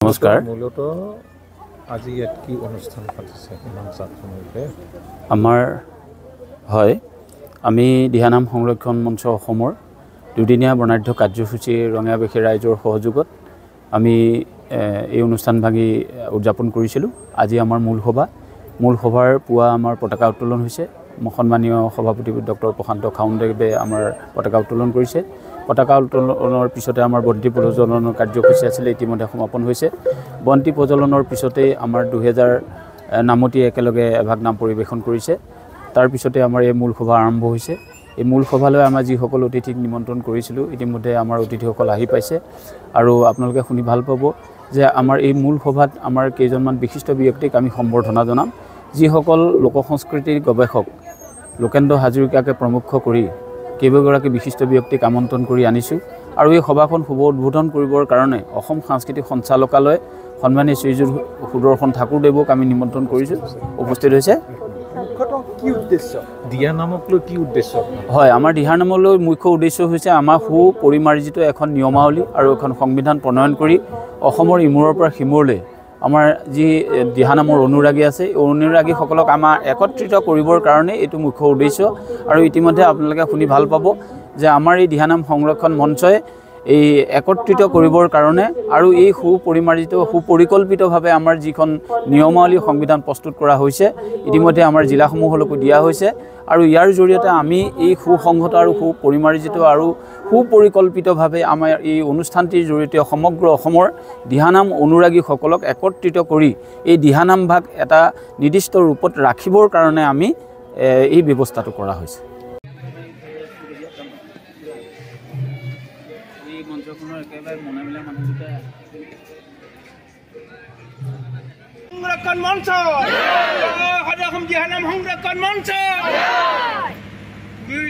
নমস্কাৰ মূলত আজি ইয়াত কি অনুষ্ঠান পাতিছে আমাৰ হয় আমি দিহানাম সংৰক্ষণ মঞ্চ অসমৰ দুদিনীয়া বৰ্ণাঢ্য কাৰ্যসূচী ৰঙাবেশী ৰাইজৰ সহযোগত আমি এই অনুষ্ঠান ভাগি উদযাপন কৰিছিলোঁ। আজি আমাৰ মূল সভাৰ পুৱা আমাৰ পতাকা উত্তোলন হৈছে। সন্মানীয় সভাপতি ডক্টৰ প্ৰশান্ত খাউণ্ডদেৱে আমাৰ পতাকা উত্তোলন কৰিছে। পতাকা উত্তোলনৰ পিছতে আমাৰ বন্তি প্ৰজ্বলনৰ কাৰ্যসূচী আছিলে, ইতিমধ্যে সমাপন হৈছে। বন্তি প্ৰজ্বলনৰ পিছতেই আমাৰ 2000 নামতি একেলগে এভাগ নাম পৰিৱেশন কৰিছে। তাৰ পিছতে আমাৰ এই মূল সভা আৰম্ভ হৈছে। এই মূল সভালৈ আমাৰ যিসকল অতিথিক নিমন্ত্ৰণ কৰিছিলোঁ ইতিমধ্যে আমাৰ অতিথিসকল আহি পাইছে আৰু আপোনালোকে শুনি ভাল পাব যে আমাৰ এই মূল সভাত আমাৰ কেইজনমান বিশিষ্ট ব্যক্তিক আমি সম্বৰ্ধনা জনাম, যিসকল লোক সংস্কৃতিৰ গৱেষক লোকেন্দ্ৰ হাজৰিকাকে প্ৰমুখ কৰি কেইবাগৰাকী বিশিষ্ট ব্যক্তিক আমন্ত্ৰণ কৰি আনিছোঁ। আৰু এই সভাখন শুভ উদ্বোধন কৰিবৰ কাৰণে অসম সাংস্কৃতিক সঞ্চালকালয় সন্মানীয় শ্ৰীযুত সুদৰ্শন ঠাকুৰদেৱক আমি নিমন্ত্ৰণ কৰিছোঁ। উপস্থিত হৈছে কি উদ্দেশ্য দিহানামক লৈ কি উদ্দেশ্য? হয়, আমাৰ দিহানামলৈ মুখ্য উদ্দেশ্য হৈছে আমাৰ সুপৰিমাৰ্জিত এখন নিয়মাৱলী আৰু এখন সংবিধান প্ৰণয়ন কৰি অসমৰ ইমূৰৰ পৰা সিমূৰলৈ আমাৰ যি দিহানামৰ অনুৰাগী আছে এই অনুৰাগীসকলক আমাৰ একত্ৰিত কৰিবৰ কাৰণে এইটো মুখ্য উদ্দেশ্য। আৰু ইতিমধ্যে আপোনালোকে শুনি ভাল পাব যে আমাৰ এই দিহানাম সংৰক্ষণ মঞ্চই এই একত্ৰিত কৰিবৰ কাৰণে আৰু এই সুপৰিমাৰ্জিত সুপৰিকল্পিতভাৱে আমাৰ যিখন নিয়মাৱলী সংবিধান প্ৰস্তুত কৰা হৈছে ইতিমধ্যে আমাৰ জিলাসমূহলৈকো দিয়া হৈছে। আৰু ইয়াৰ জৰিয়তে আমি এই সুসংহত আৰু সুপৰিমাৰ্জিত আৰু সুপৰিকল্পিতভাৱে আমাৰ এই অনুষ্ঠানটিৰ জৰিয়তে সমগ্ৰ অসমৰ দিহানাম অনুৰাগীসকলক একত্ৰিত কৰি এই দিহানাম ভাগ এটা নিৰ্দিষ্ট ৰূপত ৰাখিবৰ কাৰণে আমি এই ব্যৱস্থাটো কৰা হৈছে। সংৰক্ষণ মঞ্চ অসম দিহানাম সংৰক্ষণ মঞ্চ দুই